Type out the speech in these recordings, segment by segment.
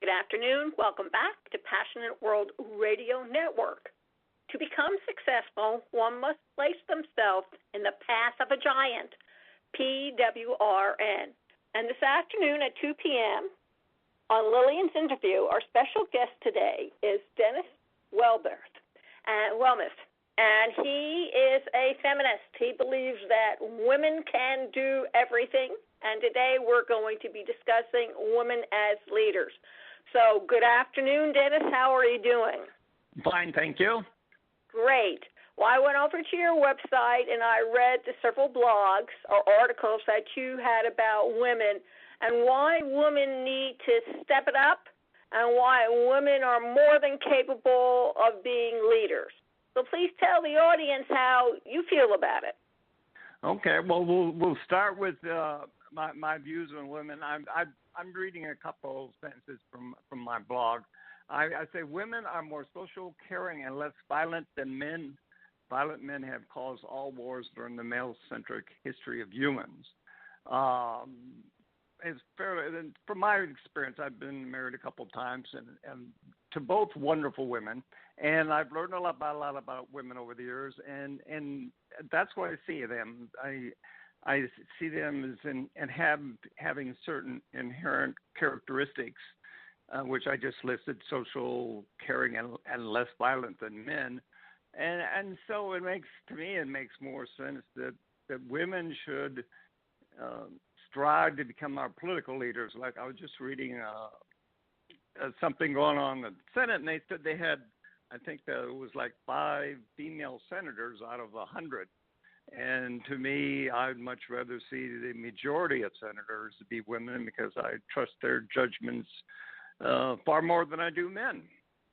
Good afternoon. Welcome back to Passionate World Radio Network. To become successful, one must place themselves in the path of a giant, PWRN. And this afternoon at 2 p.m., on Lillian's interview, our special guest today is Dennis Wilmeth. And he is a feminist. He believes that women can do everything. And today we're going to be discussing women as leaders. So good afternoon, Dennis. How are you doing? Fine, thank you. Great. Well, I went over to your website and I read the several blogs or articles that you had about women and why women need to step it up and why women are more than capable of being leaders. So please tell the audience how you feel about it. Okay. Well, we'll start with my views on women. I'm reading a couple of sentences from my blog. I say women are more social, caring, and less violent than men. Violent men have caused all wars during the male-centric history of humans. It's fairly, from my experience, I've been married a couple of times, and to both wonderful women, and I've learned a lot about women over the years, and that's what I see of them. I see them as having certain inherent characteristics, which I just listed: social, caring, and less violent than men. And so it makes more sense that women should strive to become our political leaders. Like I was just reading something going on in the Senate, and they said they had, I think that it was like 5 female senators out of 100. And to me, I'd much rather see the majority of senators be women because I trust their judgments far more than I do men.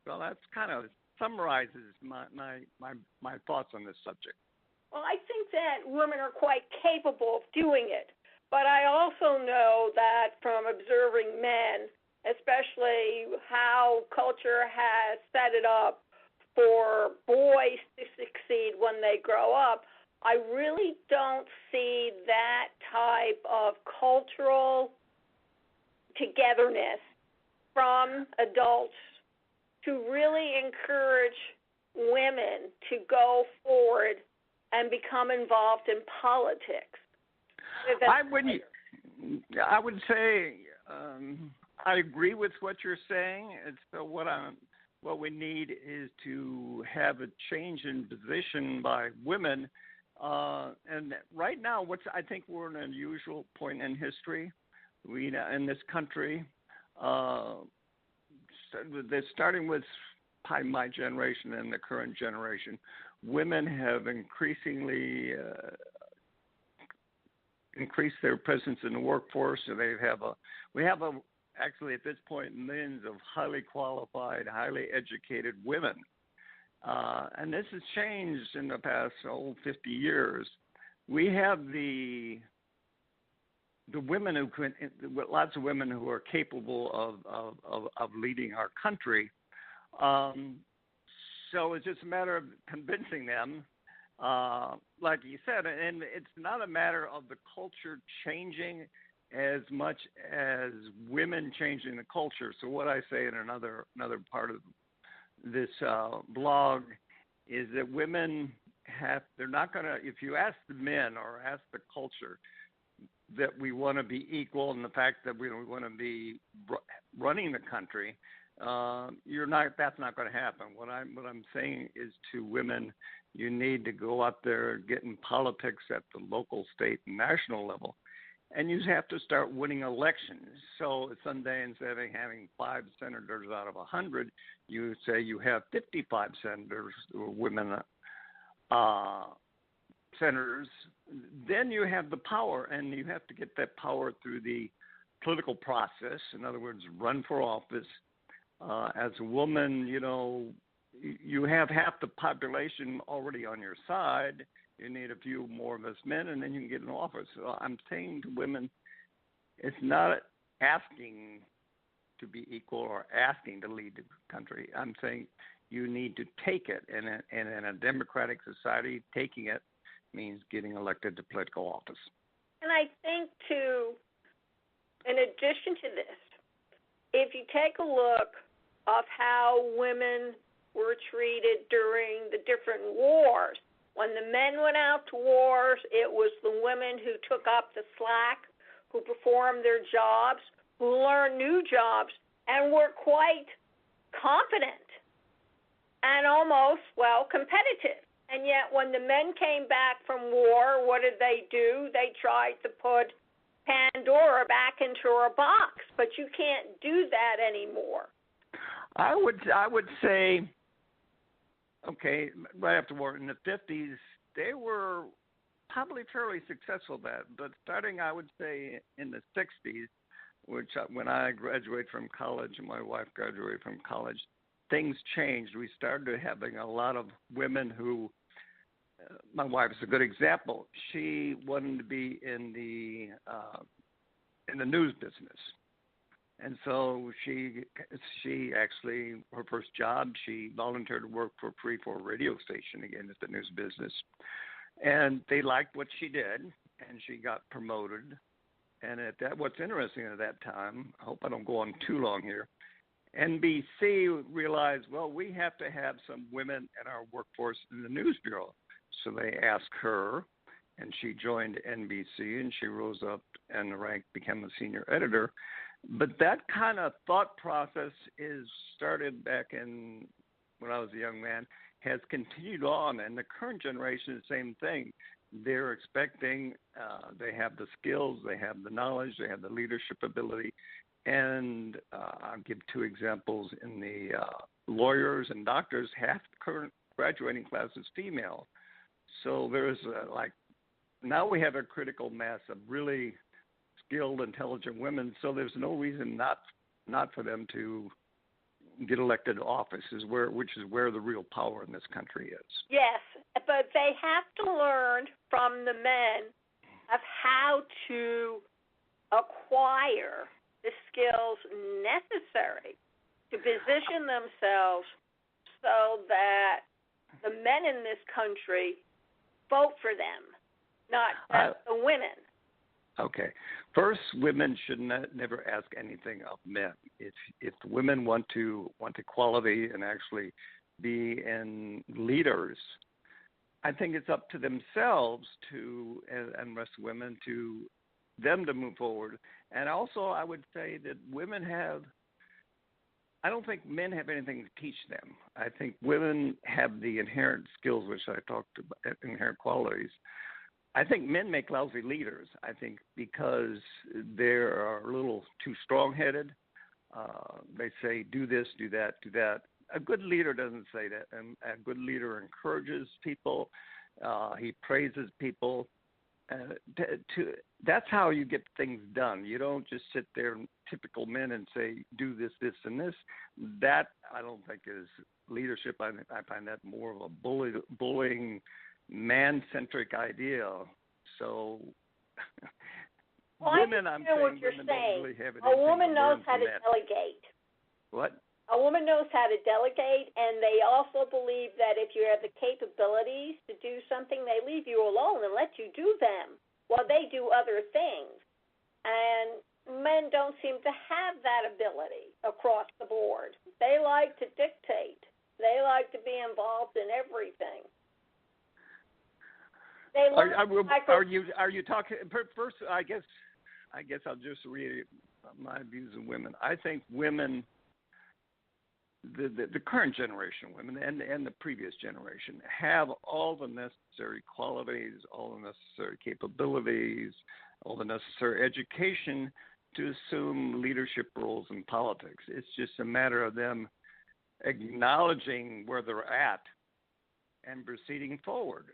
Well, that's kind of summarizes my thoughts on this subject. Well, I think that women are quite capable of doing it. But I also know that from observing men, especially how culture has set it up for boys to succeed when they grow up, I really don't see that type of cultural togetherness from adults to really encourage women to go forward and become involved in politics. I would say I agree with what you're saying. And so what we need is to have a change in position by women. And right now, I think we're in an unusual point in history. In this country, starting with my generation and the current generation, women have increasingly increased their presence in the workforce. So we have actually at this point millions of highly qualified, highly educated women. And this has changed in the past 50 years. We have the women lots of women who are capable of leading our country. So it's just a matter of convincing them, like you said, and it's not a matter of the culture changing as much as women changing the culture. So what I say in another part of this blog is that women they're not going to, if you ask the men or ask the culture that we want to be equal in the fact that we want to be running the country, that's not going to happen. What I'm saying is to women, you need to go out there, get in politics at the local, state, and national level, and you have to start winning elections. So someday, instead of having 5 senators out of 100, you say you have 55 senators or women senators. Then you have the power, and you have to get that power through the political process. In other words, run for office. As a woman, you have half the population already on your side. You need a few more of us men, and then you can get in office. So I'm saying to women, it's not asking to be equal or asking to lead the country. I'm saying you need to take it. And in a democratic society, taking it means getting elected to political office. And I think, too, in addition to this, if if you take a look of how women were treated during the different wars, when the men went out to wars, it was the women who took up the slack, who performed their jobs, who learned new jobs, and were quite competent and almost, competitive. And yet when the men came back from war, what did they do? They tried to put Pandora back into her box, but you can't do that anymore. I would say, okay, right after war in the 50s, they were probably fairly successful at that. But starting, I would say, in the 60s, which when I graduated from college and my wife graduated from college, things changed. We started having a lot of women who, my wife is a good example. She wanted to be in the news business. And so she actually, her first job, she volunteered to work for free for a radio station, again, at the news business. And they liked what she did, and she got promoted. And what's interesting at that time, I hope I don't go on too long here, NBC realized, well, we have to have some women in our workforce in the news bureau. So they asked her, and she joined NBC, and she rose up and the rank, became a senior editor. But that kind of thought process is started back in when I was a young man, has continued on, and the current generation is the same thing. They're expecting, they have the skills, they have the knowledge, they have the leadership ability. And I'll give two examples. In the lawyers and doctors, half the current graduating class is female. So there's now we have a critical mass of really skilled, intelligent women. So there's no reason not for them to get elected to office, which is where the real power in this country is. Yes, but they have to learn from the men of how to acquire the skills necessary to position themselves so that the men in this country vote for them, not just the women. Okay. First, women should never ask anything of men. If women want equality and actually be in leaders, I think it's up to themselves and rest of women to move forward. And also, I would say that I don't think men have anything to teach them. I think women have the inherent skills, which I talked about, inherent qualities. I think men make lousy leaders, I think, because they are a little too strong-headed. They say, do this, do that, do that. A good leader doesn't say that. And a good leader encourages people. He praises people. That's how you get things done. You don't just sit there, typical men, and say, do this, this, and this. That, I don't think, is leadership. I find that more of a bullying, man-centric idea. So women, I'm saying, what you're women saying. don't really have it. A woman knows how to delegate. What? A woman knows how to delegate, and they also believe that if you have the capabilities to do something, they leave you alone and let you do them while they do other things. And men don't seem to have that ability across the board. They like to dictate. They like to be involved in everything. Are you talking first? I guess I'll just read my views of women. I think women, the current generation of women and the previous generation, have all the necessary qualities, all the necessary capabilities, all the necessary education to assume leadership roles in politics. It's just a matter of them acknowledging where they're at and proceeding forward.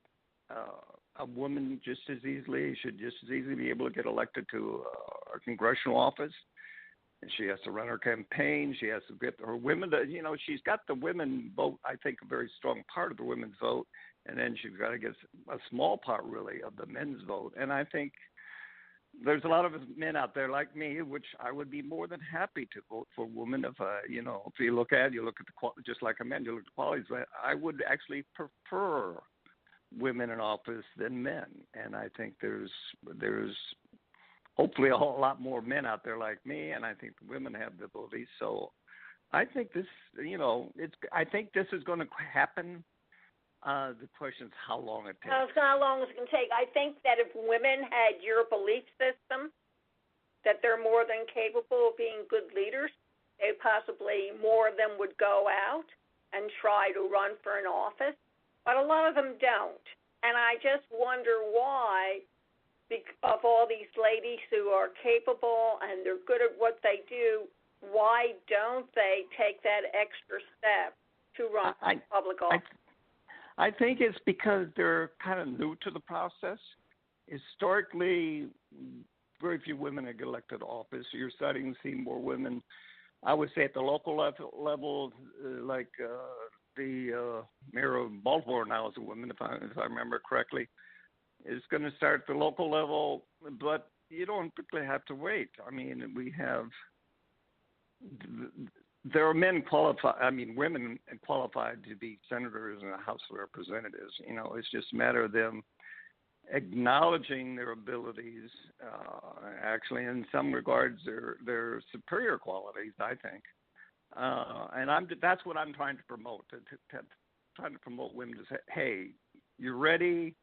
A woman should just as easily be able to get elected to a congressional office, and she has to run her campaign. She has to get her women. She's got the women vote. I think a very strong part of the women's vote, and then she's got to get a small part, really, of the men's vote. And I think there's a lot of men out there like me, which I would be more than happy to vote for women. If you look at the just like a man, you look at the qualities. I would actually prefer women in office than men, and I think there's hopefully a whole lot more men out there like me, and I think women have the ability. So I think this, I think this is going to happen. The question is how long it takes. How long it's going to take. I think that if women had your belief system, that they're more than capable of being good leaders, they possibly more of them would go out and try to run for an office, but a lot of them don't. And I just wonder why, of all these ladies who are capable and they're good at what they do, why don't they take that extra step to run for public office? I think it's because they're kind of new to the process. Historically, very few women have elected office. You're starting to see more women, I would say, at the local level, like the mayor of Baltimore now is a woman, if I remember correctly. It's going to start at the local level, but you don't particularly have to wait. I mean, there are women qualified to be senators and House of Representatives. It's just a matter of them acknowledging their abilities, actually, in some regards, their superior qualities, I think. And that's what I'm trying to promote, trying to promote women to say, hey, you're ready,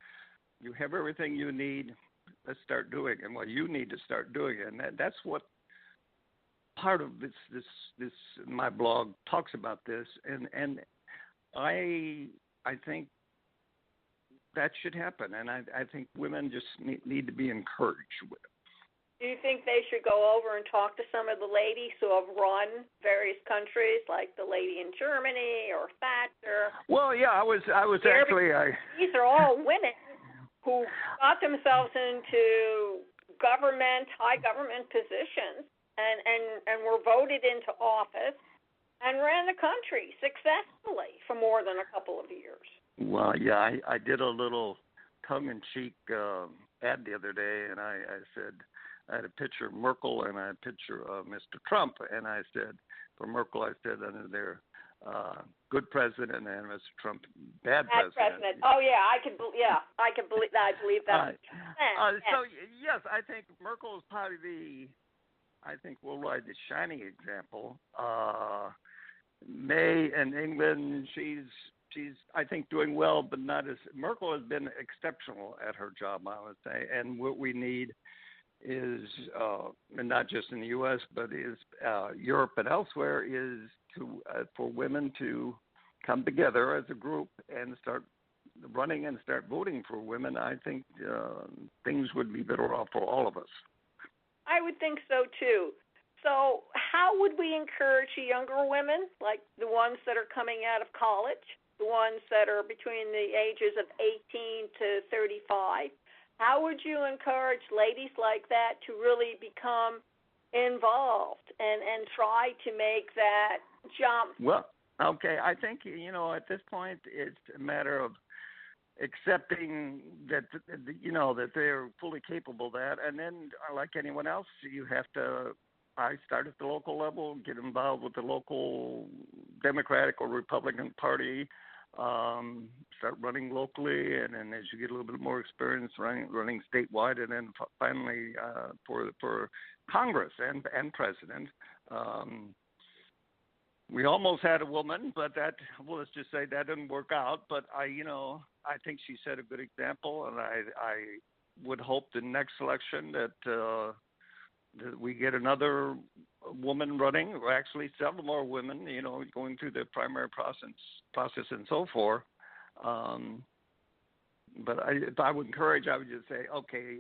you have everything you need, let's start doing it. And what you need to start doing it. And that's what part of this my blog talks about this. And I think that should happen, and I think women just need to be encouraged with it. Do you think they should go over and talk to some of the ladies who have run various countries, like the lady in Germany or Thatcher? Well, yeah, I was actually. These are all women who got themselves into high government positions, and were voted into office and ran the country successfully for more than a couple of years. Well, yeah, I did a little tongue-in-cheek ad the other day, and I said I had a picture of Merkel and I had a picture of Mr. Trump, and I said for Merkel, I said under there, good president, and Mr. Trump, bad president. Oh yeah, I can believe that. I believe that. So yes, I think Merkel is probably worldwide the shining example. May in England, she's I think doing well, but not as Merkel has been exceptional at her job, I would say. And what we need is, and not just in the U.S., but is Europe and elsewhere, is for women to come together as a group and start running and start voting for women. I think things would be better off for all of us. I would think so too. So how would we encourage younger women, like the ones that are coming out of college, the ones that are between the ages of 18 to 35, how would you encourage ladies like that to really become involved and try to make that jump? Well, okay, I think, at this point it's a matter of accepting that, that they're fully capable of that. And then, like anyone else, you have to start at the local level, get involved with the local Democratic or Republican Party, start running locally, and then as you get a little bit more experience running statewide, and then finally for Congress and president. We almost had a woman, but let's just say that didn't work out. But I think she set a good example, and I would hope the next election that we get another woman running, or actually several more women, going through the primary process and so forth. But if I would encourage, I would just say, okay,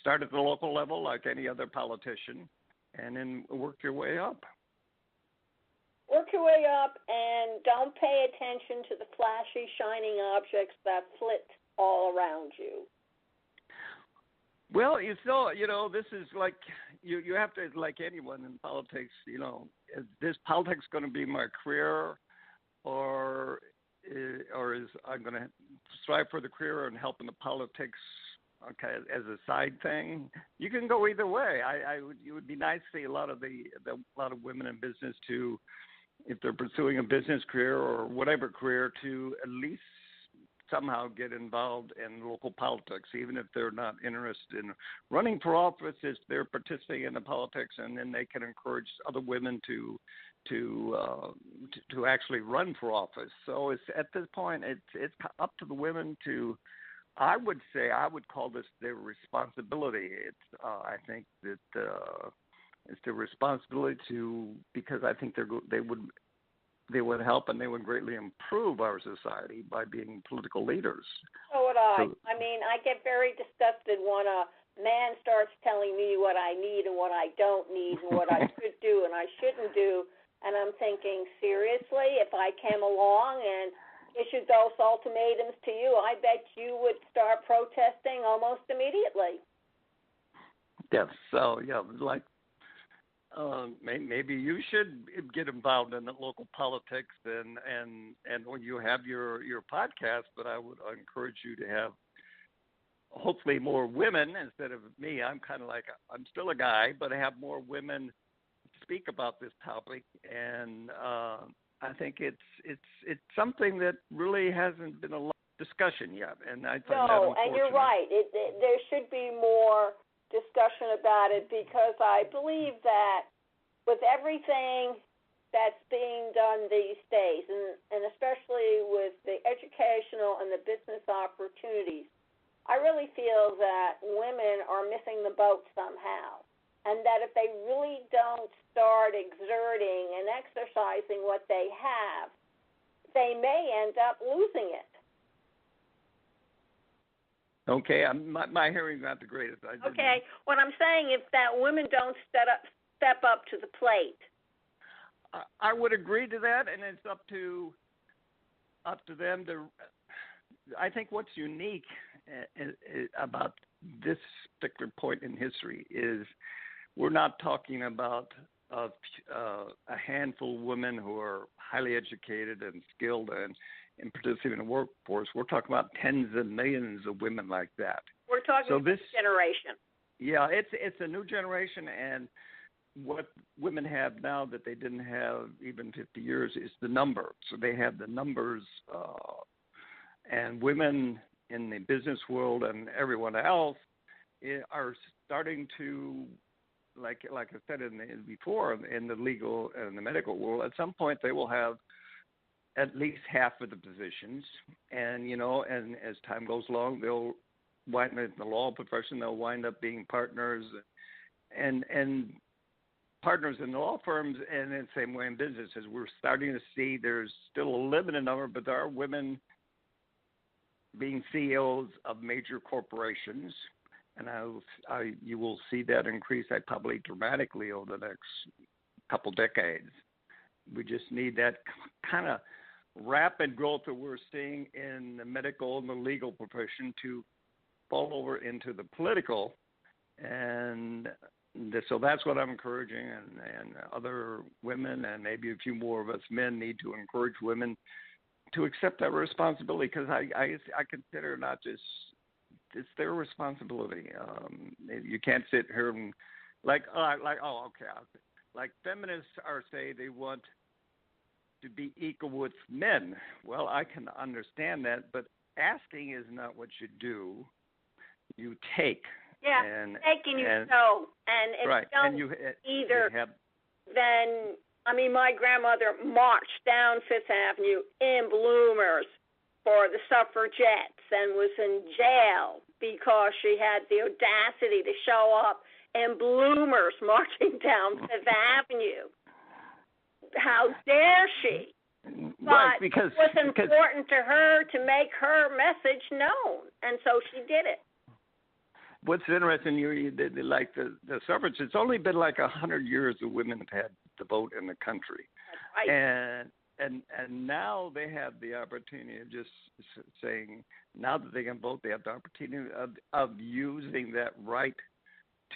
start at the local level like any other politician, and then work your way up. Work your way up, and don't pay attention to the flashy, shining objects that flit all around you. Well, this is like you have to, like anyone in politics, is this politics going to be my career, or is I'm going to strive for the career and help in the politics, okay, as a side thing? You can go either way. It would be nice to see a lot of women in business to, if they're pursuing a business career or whatever career, to at least somehow get involved in local politics, even if they're not interested in running for office. If they're participating in the politics, and then they can encourage other women to actually run for office. So it's at this point, it's up to the women to. I would say I would call this their responsibility. It's I think that it's their responsibility to, because I think they would help and they would greatly improve our society by being political leaders. So would I. I mean, I get very disgusted when a man starts telling me what I need and what I don't need and what I should do and I shouldn't do. And I'm thinking, seriously, if I came along and issued those ultimatums to you, I bet you would start protesting almost immediately. Yes. So, yeah, like maybe you should get involved in the local politics and when you have your podcast, but I would encourage you to have hopefully more women instead of me. I'm kind of like, I'm still a guy, but I have more women speak about this topic, and I think it's something that really hasn't been a lot of discussion yet, and I find that unfortunate. And you're right. There should be more discussion about it, because I believe that with everything that's being done these days, and especially with the educational and the business opportunities, I really feel that women are missing the boat somehow. And that if they really don't start exerting and exercising what they have, they may end up losing it. Okay, my hearing's not the greatest. Okay, what I'm saying is that women don't step up to the plate. I would agree to that, and it's up to them to. I think what's unique about this particular point in history is we're not talking about a handful of women who are highly educated and skilled and participating in the workforce. We're talking about tens of millions of women like that. We're talking about this generation. Yeah, it's a new generation, and what women have now that they didn't have even 50 years is the number. So they have the numbers, and women in the business world and everyone else are starting to, like I said before, in the legal and the medical world, at some point they will have at least half of the positions, and and as time goes along, they'll wind up in the law profession. They'll wind up being partners, and partners in law firms, and in the same way in businesses. We're starting to see there's still a limited number, but there are women being CEOs of major corporations. And you will see that increase, probably dramatically over the next couple decades. We just need that kind of rapid growth that we're seeing in the medical and the legal profession to fall over into the political. And so that's what I'm encouraging, and other women and maybe a few more of us men need to encourage women to accept that responsibility, because I consider not just it's their responsibility. You can't sit here and like feminists say they want to be equal with men. Well, I can understand that, but asking is not what you do. You take. Yeah, take and you show. And if right. you don't either, then, my grandmother marched down Fifth Avenue in bloomers for the suffragettes and was in jail because she had the audacity to show up in bloomers marching down Fifth Avenue. How dare she? Right, but it was important to her to make her message known, and so she did it. What's interesting, like the suffrage, it's only been like 100 years that women have had the vote in the country. That's right. And now they have the opportunity of just saying, now that they can vote, they have the opportunity of using that right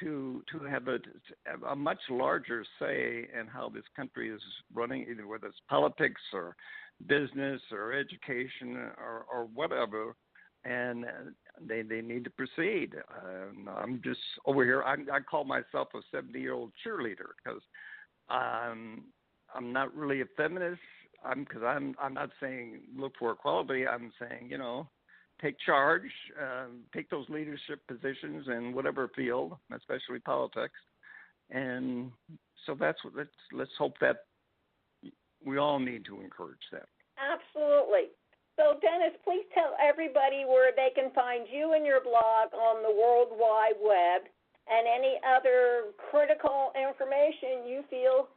to have a much larger say in how this country is running, either whether it's politics or business or education or whatever. And they need to proceed. I'm just over here. I call myself a 70-year-old cheerleader because I'm not really a feminist. I'm not saying look for equality. I'm saying, take charge, take those leadership positions in whatever field, especially politics. And so let's hope that we all need to encourage that. Absolutely. So, Dennis, please tell everybody where they can find you and your blog on the World Wide Web and any other critical information you feel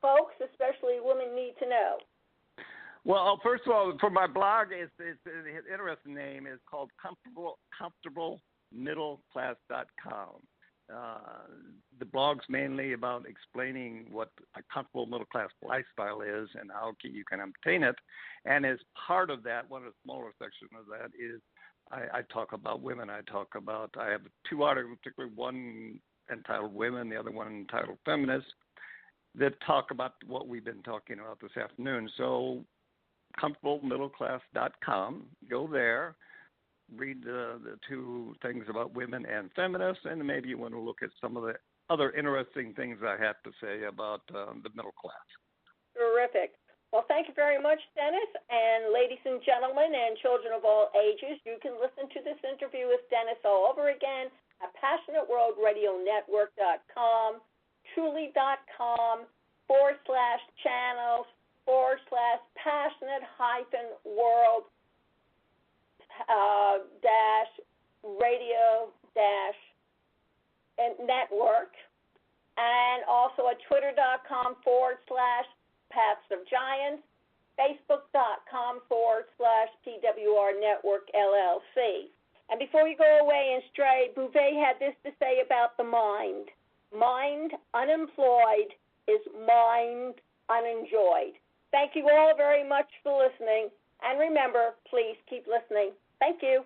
folks, especially women, need to know. Well, first of all, for my blog, it's an interesting name. It's called comfortablemiddleclass.com. The blog's mainly about explaining what a comfortable middle-class lifestyle is and how you can obtain it. And as part of that, one of the smaller sections of that is I talk about women. I have two articles, particularly one entitled Women, the other one entitled Feminist, that talk about what we've been talking about this afternoon. So comfortablemiddleclass.com, go there. Read the two things about women and feminists, and maybe you want to look at some of the other interesting things I have to say about the middle class. Terrific. Well, thank you very much, Dennis. And ladies and gentlemen and children of all ages, you can listen to this interview with Dennis all over again at PassionateWorldRadioNetwork.com, Truly.com/channels/passionate-world radio-network, and also at twitter.com/Paths of Giants, facebook.com/PWR Network LLC. And before you go away and stray, Bouvet had this to say about the mind. Mind unemployed is mind unenjoyed. Thank you all very much for listening. And remember, please keep listening. Thank you.